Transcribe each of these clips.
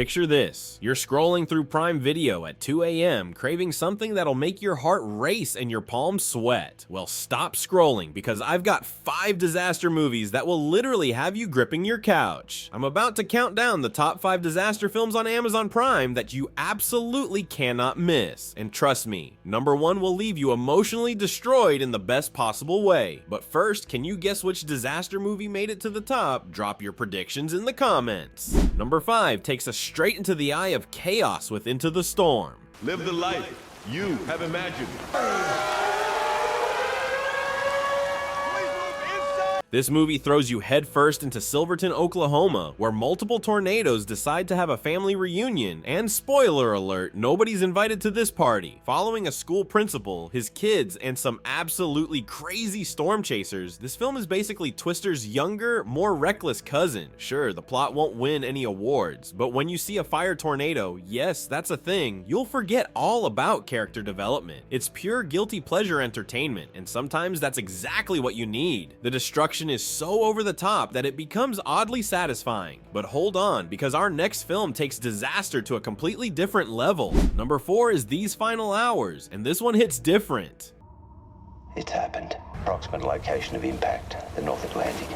Picture this, you're scrolling through Prime Video at 2 a.m. craving something that'll make your heart race and your palms sweat. Well, stop scrolling because I've got 5 disaster movies that will literally have you gripping your couch. I'm about to count down the top 5 disaster films on Amazon Prime that you absolutely cannot miss. And trust me, number 1 will leave you emotionally destroyed in the best possible way. But first, can you guess which disaster movie made it to the top? Drop your predictions in the comments. Number 5 takes us straight into the eye of chaos with Into the Storm. Live the life you have imagined. This movie throws you headfirst into Silverton, Oklahoma, where multiple tornadoes decide to have a family reunion, and spoiler alert, nobody's invited to this party. Following a school principal, his kids, and some absolutely crazy storm chasers, this film is basically Twister's younger, more reckless cousin. Sure, the plot won't win any awards, but when you see a fire tornado, yes, that's a thing, you'll forget all about character development. It's pure guilty pleasure entertainment, and sometimes that's exactly what you need. The destruction is so over the top that it becomes oddly satisfying. But hold on, because our next film takes disaster to a completely different level. Number 4 is These Final Hours, and this one hits different. It's happened. Approximate location of impact, the North Atlantic.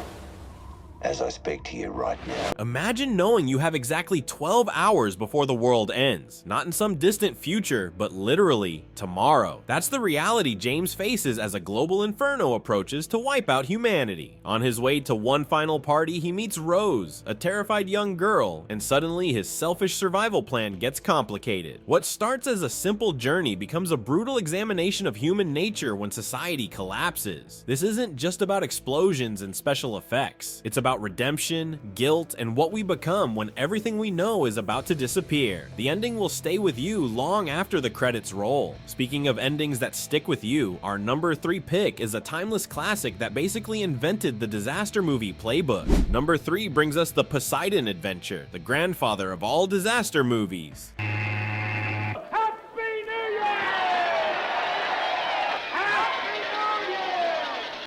As I speak to you right now. Imagine knowing you have exactly 12 hours before the world ends. Not in some distant future, but literally tomorrow. That's the reality James faces as a global inferno approaches to wipe out humanity. On his way to one final party, he meets Rose, a terrified young girl, and suddenly his selfish survival plan gets complicated. What starts as a simple journey becomes a brutal examination of human nature when society collapses. This isn't just about explosions and special effects. It's about redemption, guilt, and what we become when everything we know is about to disappear. The ending will stay with you long after the credits roll. Speaking of endings that stick with you, our number 3 pick is a timeless classic that basically invented the disaster movie playbook. Number 3 brings us the Poseidon Adventure, the grandfather of all disaster movies.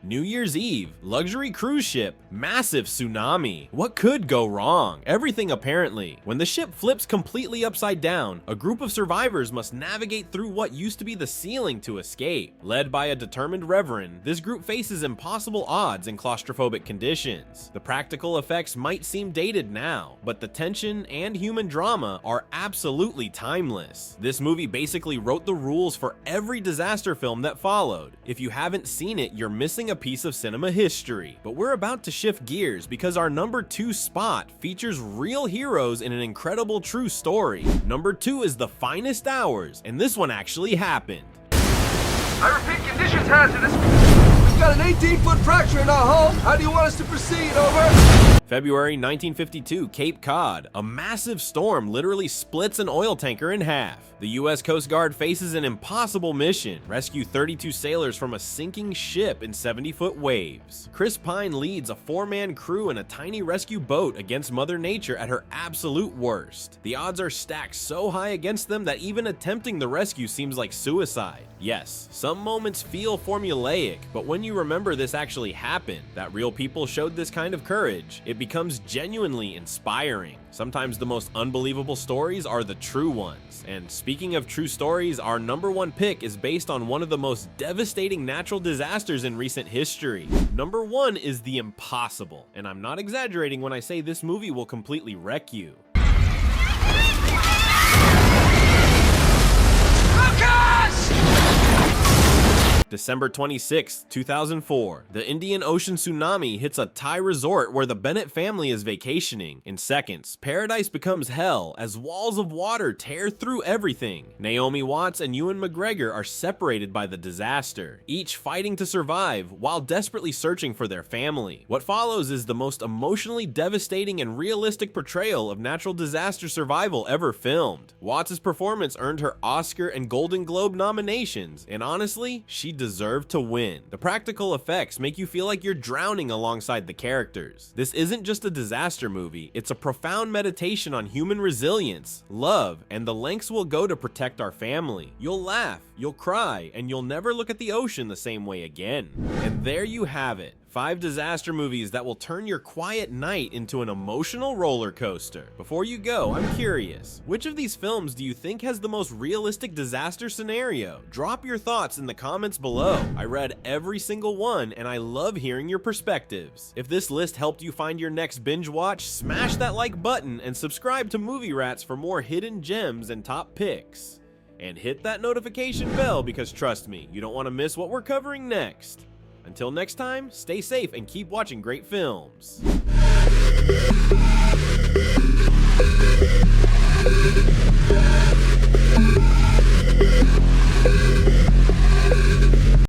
New Year's Eve, luxury cruise ship, massive tsunami. What could go wrong? Everything apparently. When the ship flips completely upside down, a group of survivors must navigate through what used to be the ceiling to escape. Led by a determined reverend, this group faces impossible odds in claustrophobic conditions. The practical effects might seem dated now, but the tension and human drama are absolutely timeless. This movie basically wrote the rules for every disaster film that followed. If you haven't seen it, you're missing a piece of cinema history. But we're about to shift gears because our number 2 spot features real heroes in an incredible true story. Number 2 is The Finest Hours, and this one actually happened. I repeat, conditions hazardous. We've got an 18-foot fracture in our hull. How do you want us to proceed? Over. February 1952, Cape Cod. A massive storm literally splits an oil tanker in half. The US Coast Guard faces an impossible mission: rescue 32 sailors from a sinking ship in 70-foot waves. Chris Pine leads a 4-man crew in a tiny rescue boat against Mother Nature at her absolute worst. The odds are stacked so high against them that even attempting the rescue seems like suicide. Yes, some moments feel formulaic, but when you remember this actually happened, that real people showed this kind of courage, it becomes genuinely inspiring. Sometimes the most unbelievable stories are the true ones. And speaking of true stories, our number 1 pick is based on one of the most devastating natural disasters in recent history. Number 1 is The Impossible, and I'm not exaggerating when I say this movie will completely wreck you. December 26, 2004, the Indian Ocean tsunami hits a Thai resort where the Bennett family is vacationing. In seconds, paradise becomes hell as walls of water tear through everything. Naomi Watts and Ewan McGregor are separated by the disaster, each fighting to survive while desperately searching for their family. What follows is the most emotionally devastating and realistic portrayal of natural disaster survival ever filmed. Watts' performance earned her Oscar and Golden Globe nominations, and honestly, she deserved to win. The practical effects make you feel like you're drowning alongside the characters. This isn't just a disaster movie, it's a profound meditation on human resilience, love, and the lengths we'll go to protect our family. You'll laugh, You'll cry, and you'll never look at the ocean the same way again. And there you have it. 5 disaster movies that will turn your quiet night into an emotional roller coaster. Before you go, I'm curious, which of these films do you think has the most realistic disaster scenario? Drop your thoughts in the comments below. I read every single one, and I love hearing your perspectives. If this list helped you find your next binge watch, smash that like button and subscribe to MovieRats for more hidden gems and top picks. And hit that notification bell because trust me, you don't want to miss what we're covering next. Until next time, stay safe and keep watching great films.